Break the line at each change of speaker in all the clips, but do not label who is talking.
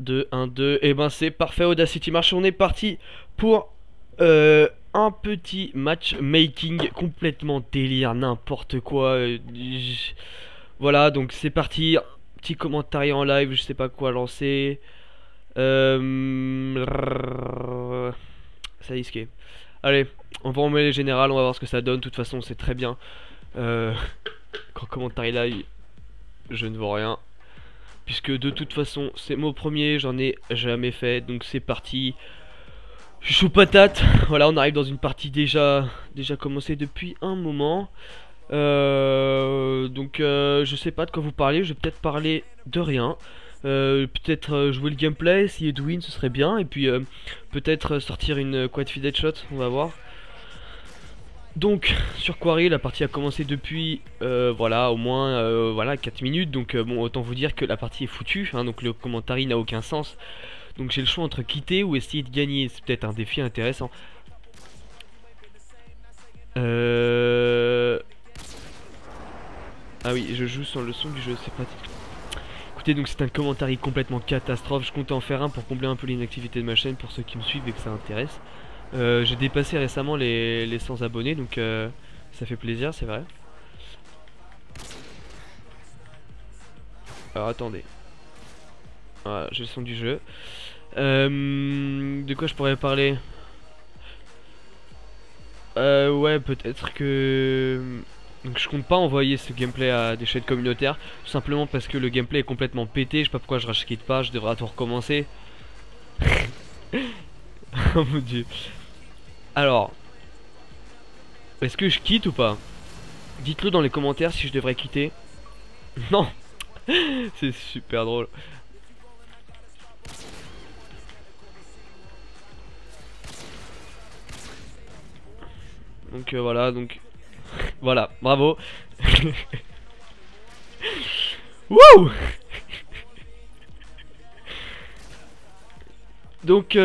2, 1, 2, et ben c'est parfait, Audacity marche, on est parti pour un petit matchmaking complètement délire, n'importe quoi. Voilà, donc c'est parti, petit commentaire en live, je sais pas quoi lancer. Ça y est, escape. Allez, on va remettre les générales, on va voir ce que ça donne, de toute façon c'est très bien. Quand commentaire live, je ne vois rien. Puisque de toute façon c'est mon premier, j'en ai jamais fait, donc c'est parti. Je suis chaud patate. Voilà, on arrive dans une partie déjà commencée depuis un moment. Je sais pas de quoi vous parlez, je vais peut-être parler de rien. Peut-être jouer le gameplay, essayer de win, ce serait bien. Et puis peut-être sortir une quad feed shot, on va voir. Donc sur Quarry, la partie a commencé depuis voilà, au moins voilà, 4 minutes. Donc bon, autant vous dire que la partie est foutue, hein, donc le commentaire n'a aucun sens. Donc j'ai le choix entre quitter ou essayer de gagner. C'est peut-être un défi intéressant. Ah oui, je joue sur le son du jeu, c'est pratique. Écoutez, donc c'est un commentaire complètement catastrophe. Je comptais en faire un pour combler un peu l'inactivité de ma chaîne pour ceux qui me suivent et que ça intéresse. J'ai dépassé récemment les 100 abonnés, donc ça fait plaisir, c'est vrai. Alors attendez. Voilà, j'ai le son du jeu. De quoi je pourrais parler? Ouais, peut-être que... Donc je compte pas envoyer ce gameplay à des chaînes communautaires, tout simplement parce que le gameplay est complètement pété, je sais pas pourquoi je rachète pas, je devrais tout recommencer. Oh mon dieu. Alors, est-ce que je quitte ou pas? Dites-le dans les commentaires si je devrais quitter. Non. C'est super drôle. Donc voilà, donc... Voilà, bravo. Wouh. Donc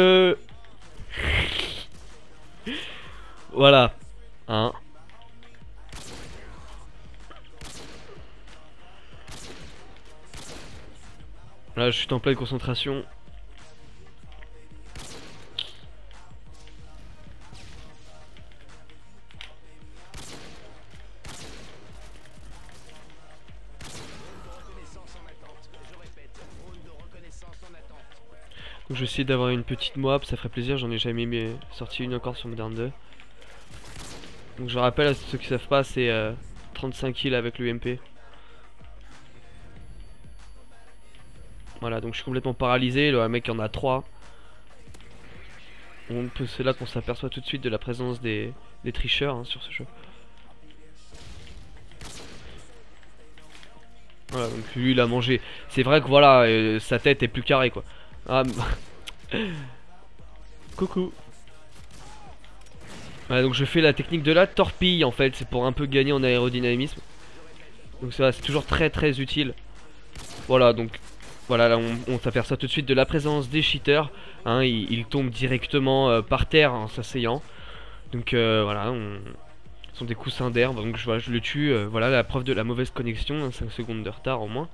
voilà. Hein. Là je suis en pleine concentration. Donc je vais essayer d'avoir une petite moab, ça ferait plaisir, j'en ai jamais sorti une encore sur Modern 2. Donc je rappelle à ceux qui savent pas, c'est 35 kills avec l'UMP. Voilà, donc je suis complètement paralysé, le mec en a 3. C'est là qu'on s'aperçoit tout de suite de la présence des tricheurs hein, sur ce jeu. Voilà, donc lui il a mangé. C'est vrai que voilà, sa tête est plus carrée quoi. Ah, coucou. Voilà, donc je fais la technique de la torpille en fait, c'est pour un peu gagner en aérodynamisme. Donc ça c'est toujours très utile. Voilà, donc voilà, là on s'aperçoit tout de suite de la présence des cheaters. Hein, ils tombent directement par terre en s'asseyant. Donc voilà, ce sont des coussins d'herbe, donc je le tue. Voilà la preuve de la mauvaise connexion, hein, 5 secondes de retard au moins.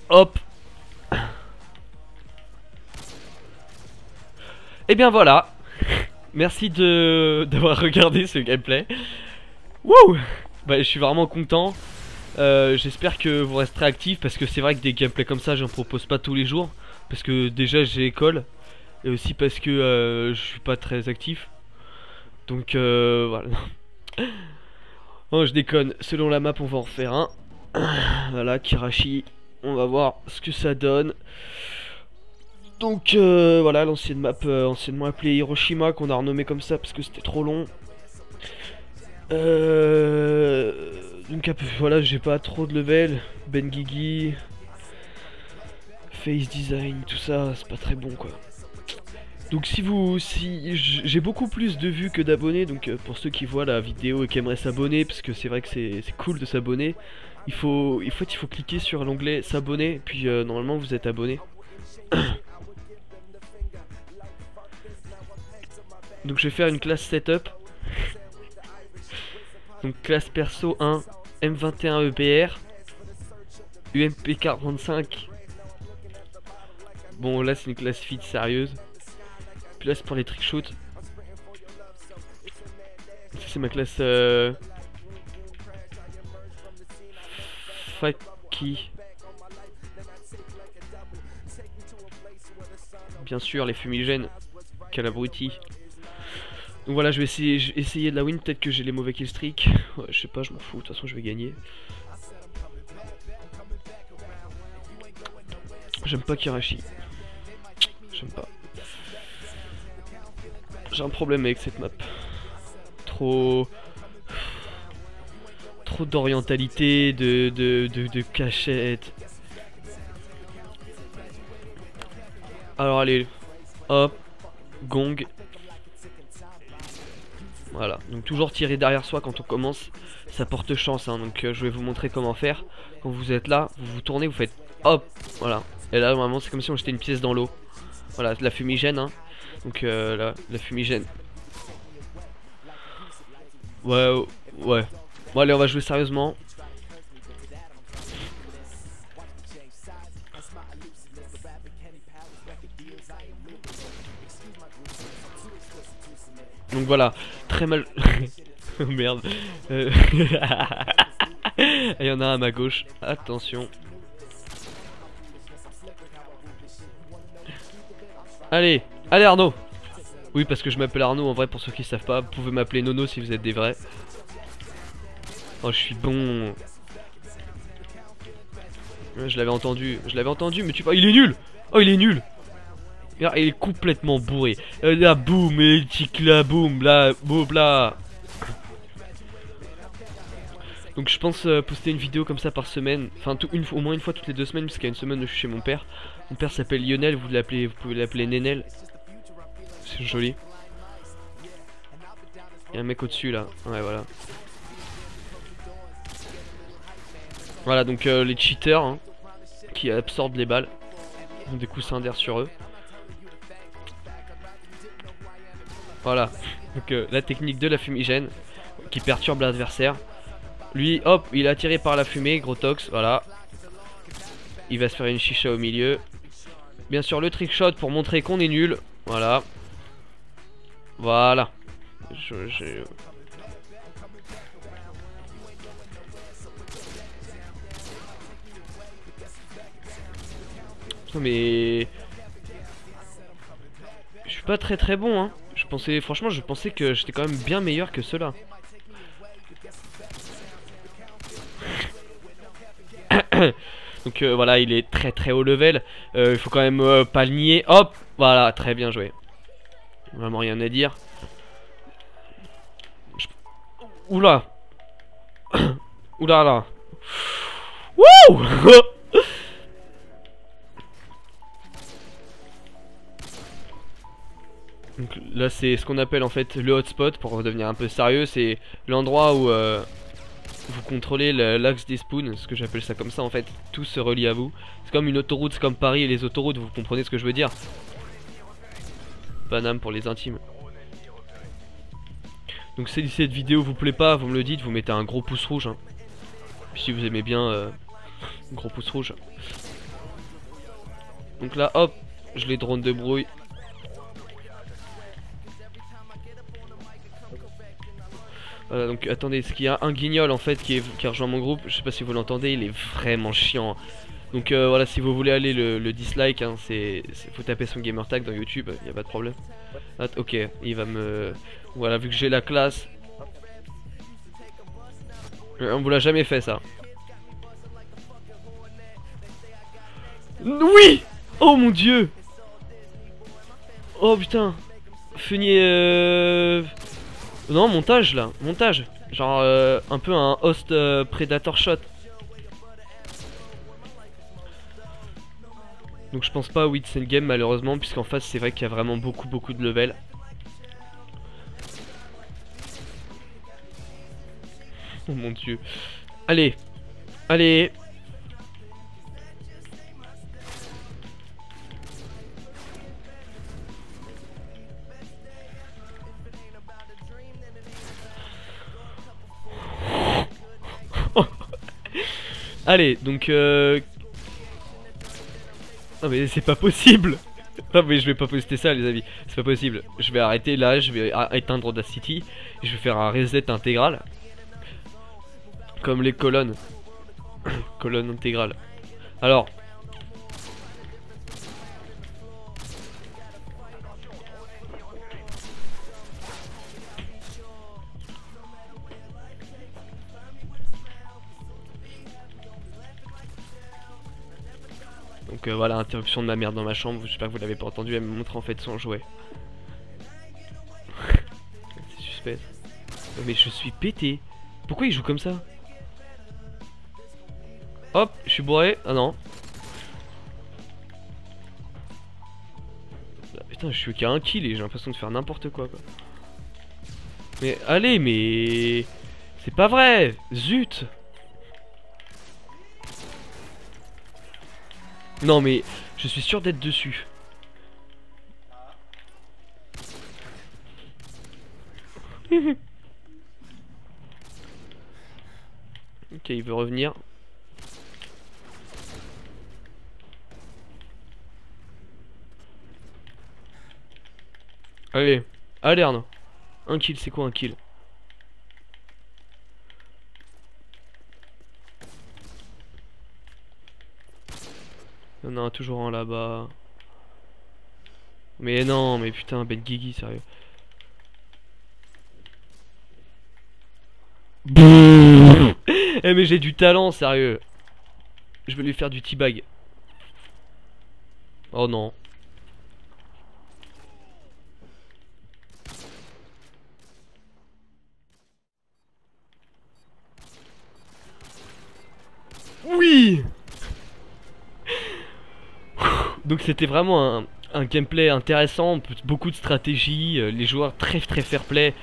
Hop. Et bien voilà. Merci d'avoir regardé ce gameplay. Wouh. Bah je suis vraiment content. J'espère que vous resterez actifs parce que c'est vrai que des gameplays comme ça j'en propose pas tous les jours. Parce que déjà j'ai école. Et aussi parce que je suis pas très actif. Donc voilà. Oh je déconne, selon la map on va en refaire un. Voilà, Kirashi. On va voir ce que ça donne. Donc voilà, l'ancienne map anciennement appelée Hiroshima, qu'on a renommé comme ça parce que c'était trop long. Donc voilà, j'ai pas trop de level. Ben Gigi, face design, tout ça, c'est pas très bon quoi. Donc si j'ai beaucoup plus de vues que d'abonnés, donc pour ceux qui voient la vidéo et qui aimeraient s'abonner, parce que c'est vrai que c'est cool de s'abonner, il faut cliquer sur l'onglet s'abonner, puis normalement vous êtes abonné. Donc je vais faire une classe setup. Donc classe perso 1, M21 EPR, UMP 45, Bon là c'est une classe fit sérieuse. Puis là c'est pour les trickshots. C'est ma classe Faki. Bien sûr les fumigènes. Quel abruti. Donc voilà, je vais essayer de la win. Peut-être que j'ai les mauvais killstreaks. Ouais, je sais pas, je m'en fous. De toute façon, je vais gagner. J'aime pas Kirashi. J'aime pas. J'ai un problème avec cette map. Trop d'orientalité, de cachette. Alors allez, hop, gong. Voilà, donc toujours tirer derrière soi quand on commence, ça porte chance, hein. Donc je vais vous montrer comment faire. Quand vous êtes là, vous vous tournez, vous faites hop, voilà. Et là normalement c'est comme si on jetait une pièce dans l'eau. Voilà, la fumigène, hein. Donc là, la fumigène. Ouais, ouais. Bon allez, on va jouer sérieusement. Donc voilà, très mal. Oh, merde. Il y en a un à ma gauche. Attention. Allez, allez Arnaud. Oui, parce que je m'appelle Arnaud en vrai, pour ceux qui savent pas. Vous pouvez m'appeler Nono si vous êtes des vrais. Oh, je suis bon. Je l'avais entendu, mais tu vois, il est nul. Oh, il est nul. Regarde, il est complètement bourré. Là, boum, et tic là, boum, là, boum, là. Donc je pense poster une vidéo comme ça par semaine. Enfin, au moins une fois toutes les 2 semaines, parce qu'il y a une semaine où je suis chez mon père. Mon père s'appelle Lionel, vous pouvez l'appeler Nenel. C'est joli. Il y a un mec au-dessus là. Ouais, voilà. Voilà, donc les cheaters, hein, qui absorbent les balles. Ils ont des coussins d'air sur eux. Voilà. Donc la technique de la fumigène qui perturbe l'adversaire. Lui, hop, il est attiré par la fumée, gros tox, voilà. Il va se faire une chicha au milieu. Bien sûr, le trickshot pour montrer qu'on est nul. Voilà. Voilà. Non mais... Je suis pas très bon, hein. Franchement, je pensais que j'étais quand même bien meilleur que ceux-là. Donc voilà, il est très haut level. Il faut quand même pas le nier. Hop, voilà, très bien joué. Vraiment rien à dire. Oula. Oula là. Wouh. Donc là c'est ce qu'on appelle en fait le hotspot. Pour devenir un peu sérieux, c'est l'endroit où vous contrôlez l'axe des spoons, ce que j'appelle ça comme ça en fait. Tout se relie à vous. C'est comme une autoroute, c'est comme Paris et les autoroutes, vous comprenez ce que je veux dire. Paname pour les intimes. Donc si cette vidéo vous plaît pas, vous me le dites, vous mettez un gros pouce rouge, hein. Puis si vous aimez bien, gros pouce rouge. Donc là hop, je les drone de brouille. Voilà, donc attendez, est-ce qu'il y a un guignol en fait qui a rejoint mon groupe? Je sais pas si vous l'entendez, il est vraiment chiant. Donc voilà, si vous voulez aller le dislike, hein, faut taper son gamertag dans YouTube, y a pas de problème. Ah, ok, il va me... Voilà, vu que j'ai la classe. On vous l'a jamais fait ça. Oui. Oh mon dieu. Oh putain. Feunier... Non, montage là, montage. Genre un peu un host Predator shot. Donc je pense pas au It's Endgame malheureusement, puisqu'en face c'est vrai qu'il y a vraiment beaucoup de level. Oh mon dieu. Allez. Allez. Allez, donc Non mais c'est pas possible. Non mais je vais pas poster ça les amis. C'est pas possible. Je vais arrêter là, je vais éteindre Audacity. Je vais faire un reset intégral. Comme les colonnes. Colonne intégrale. Alors. Donc voilà, interruption de ma mère dans ma chambre, j'espère que vous l'avez pas entendu, elle me montre en fait son jouet. C'est suspect. Mais je suis pété. Pourquoi il joue comme ça? Hop, je suis bourré. Ah non. Putain, je suis qu'à 1 kill et j'ai l'impression de faire n'importe quoi. Mais allez, mais... C'est pas vrai. Zut. Non mais je suis sûr d'être dessus. Ok, il veut revenir. Allez, allez Arnaud. Un kill, c'est quoi un kill? Il y en a toujours un là-bas. Mais non, mais putain, Ben Guigui, sérieux. Eh mais j'ai du talent, sérieux. Je vais lui faire du teabag. Oh non. Oui. Donc c'était vraiment un gameplay intéressant, beaucoup de stratégie, les joueurs très très fair play,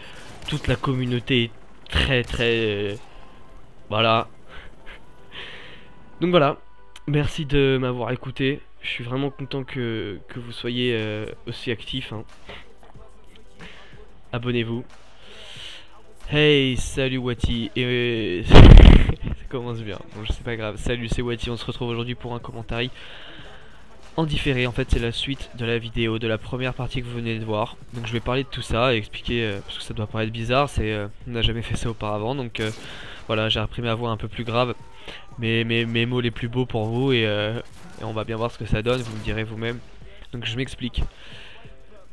toute la communauté est très voilà. Donc voilà, merci de m'avoir écouté, je suis vraiment content que vous soyez aussi actifs, hein. Abonnez-vous. Hey, salut Wati, et ça commence bien, bon c'est pas grave, salut c'est Wati, on se retrouve aujourd'hui pour un commentaire en différé. En fait c'est la suite de la vidéo, de la première partie que vous venez de voir. Donc je vais parler de tout ça et expliquer, parce que ça doit paraître bizarre, on n'a jamais fait ça auparavant. Donc voilà, j'ai repris ma voix un peu plus grave, mais mes mots les plus beaux pour vous, et on va bien voir ce que ça donne, vous me direz vous-même. Donc je m'explique.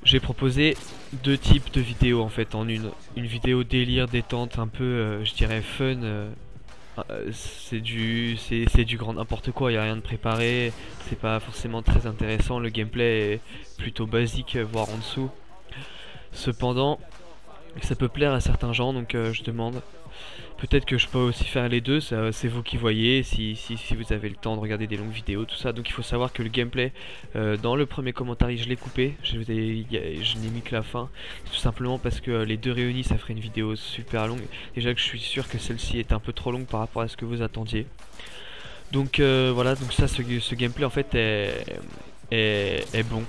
J'ai proposé 2 types de vidéos en fait en une vidéo délire, détente, un peu je dirais fun, c'est du grand n'importe quoi, il n'y a rien de préparé, c'est pas forcément très intéressant, le gameplay est plutôt basique, voire en dessous. Cependant, ça peut plaire à certains gens, donc je demande. Peut-être que je peux aussi faire les deux, c'est vous qui voyez, si vous avez le temps de regarder des longues vidéos, tout ça. Donc il faut savoir que le gameplay, dans le premier commentaire, je l'ai coupé, je n'ai mis que la fin, tout simplement parce que les deux réunis, ça ferait une vidéo super longue. Déjà que je suis sûr que celle-ci est un peu trop longue par rapport à ce que vous attendiez. Donc voilà, donc ça, ce gameplay en fait est bon.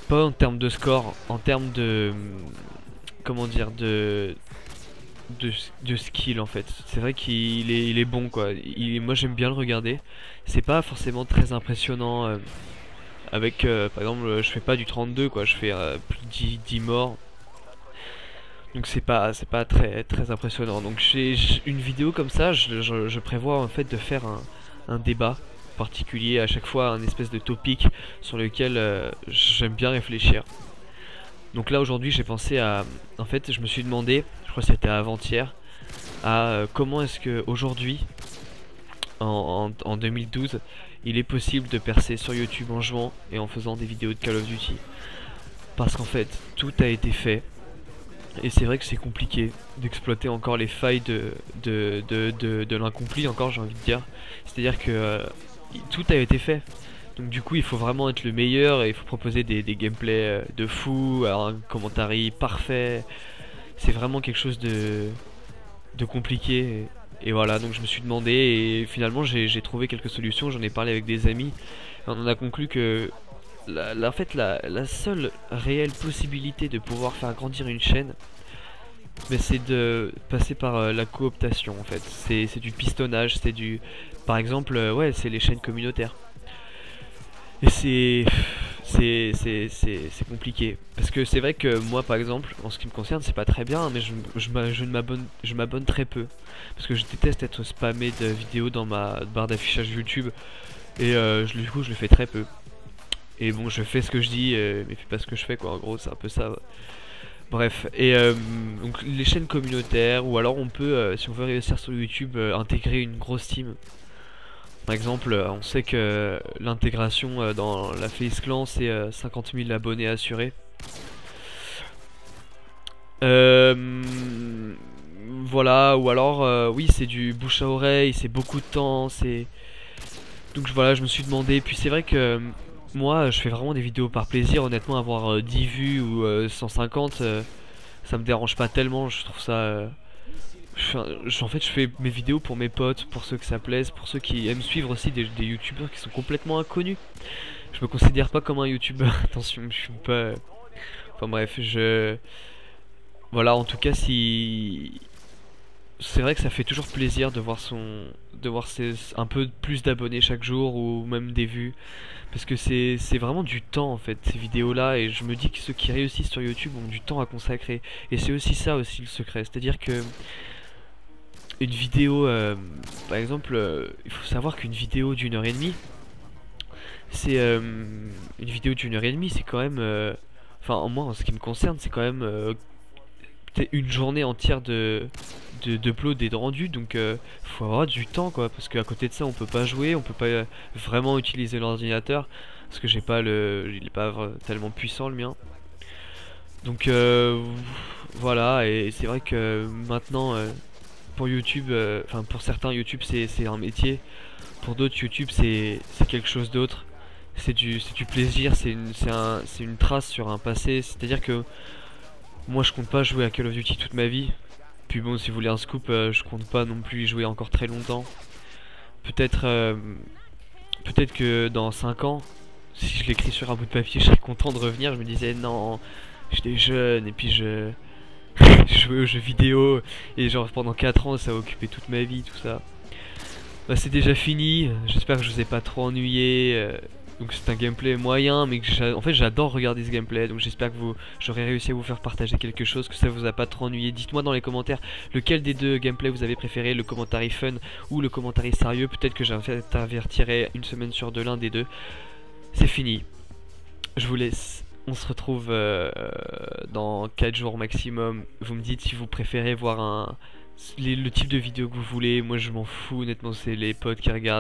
Pas en termes de score, en termes de... comment dire, de skill en fait. C'est vrai qu'il est bon quoi. Moi j'aime bien le regarder. C'est pas forcément très impressionnant avec par exemple je fais pas du 32 quoi, je fais plus de 10 morts. Donc c'est pas très impressionnant. Donc j'ai une vidéo comme ça, je prévois en fait de faire un débat particulier à chaque fois, un espèce de topic sur lequel j'aime bien réfléchir. Donc là aujourd'hui j'ai pensé à... En fait je me suis demandé, je crois que c'était avant-hier, à comment est-ce que aujourd'hui, en 2012, il est possible de percer sur YouTube en jouant et en faisant des vidéos de Call of Duty. Parce qu'en fait tout a été fait, et c'est vrai que c'est compliqué d'exploiter encore les failles de l'incompris encore, j'ai envie de dire. C'est-à-dire que tout a été fait. Donc du coup il faut vraiment être le meilleur et il faut proposer des gameplays de fou, un commentaire parfait. C'est vraiment quelque chose de compliqué. Et voilà, donc je me suis demandé et finalement j'ai trouvé quelques solutions, j'en ai parlé avec des amis. On en a conclu que en fait la seule réelle possibilité de pouvoir faire grandir une chaîne, mais c'est de passer par la cooptation en fait. C'est du pistonnage, c'est du... Par exemple, ouais, c'est les chaînes communautaires. Et c'est compliqué. Parce que c'est vrai que moi par exemple, en ce qui me concerne, c'est pas très bien, mais je m'abonne très peu. Parce que je déteste être spammé de vidéos dans ma barre d'affichage YouTube. Et du coup je le fais très peu. Et bon, je fais ce que je dis, mais fais pas ce que je fais quoi, en gros c'est un peu ça. Bref, et donc les chaînes communautaires, ou alors on peut, si on veut réussir sur YouTube, intégrer une grosse team. Par exemple, on sait que l'intégration dans la FaZe Clan, c'est 50 000 abonnés assurés. Voilà, ou alors, oui, c'est du bouche à oreille, c'est beaucoup de temps, c'est... Donc voilà, je me suis demandé, puis c'est vrai que moi, je fais vraiment des vidéos par plaisir, honnêtement, avoir 10 vues ou 150, ça me dérange pas tellement, je trouve ça... en fait, je fais mes vidéos pour mes potes, pour ceux que ça plaise, pour ceux qui aiment suivre aussi des youtubeurs qui sont complètement inconnus. Je me considère pas comme un youtubeur, attention, je suis pas... Enfin bref, voilà, en tout cas, si... C'est vrai que ça fait toujours plaisir de voir un peu plus d'abonnés chaque jour ou même des vues. Parce que c'est vraiment du temps en fait, ces vidéos-là, et je me dis que ceux qui réussissent sur YouTube ont du temps à consacrer. Et c'est aussi ça aussi le secret, c'est-à-dire que une vidéo, par exemple, il faut savoir qu'une vidéo d'1 h 30, c'est une vidéo d'1 h 30, c'est quand même, enfin moi en ce qui me concerne, c'est quand même peut-être une journée entière d'upload et de rendu, donc faut avoir du temps quoi, parce qu'à côté de ça on peut pas jouer, on peut pas vraiment utiliser l'ordinateur, parce que il est pas tellement puissant le mien. Donc voilà, et c'est vrai que maintenant pour YouTube, enfin pour certains YouTube c'est un métier, pour d'autres YouTube c'est quelque chose d'autre. C'est du plaisir, c'est une trace sur un passé. C'est-à-dire que moi je compte pas jouer à Call of Duty toute ma vie. Puis bon, si vous voulez un scoop, je compte pas non plus y jouer encore très longtemps. Peut-être peut-être que dans 5 ans, si je l'écris sur un bout de papier, je serais content de revenir. Je me disais non, j'étais jeune et puis je jouais aux jeux vidéo et genre pendant 4 ans ça a occupé toute ma vie, tout ça. Bah c'est déjà fini, j'espère que je vous ai pas trop ennuyé. Donc c'est un gameplay moyen, mais que en fait j'adore regarder ce gameplay, donc j'espère que j'aurai réussi à vous faire partager quelque chose, que ça vous a pas trop ennuyé. Dites-moi dans les commentaires lequel des deux gameplays vous avez préféré, le commentaire fun ou le commentaire sérieux. Peut-être que j'intervertirai une semaine sur deux l'un des deux. C'est fini, je vous laisse. On se retrouve dans 4 jours maximum. Vous me dites si vous préférez voir le type de vidéo que vous voulez. Moi je m'en fous, honnêtement, c'est les potes qui regardent.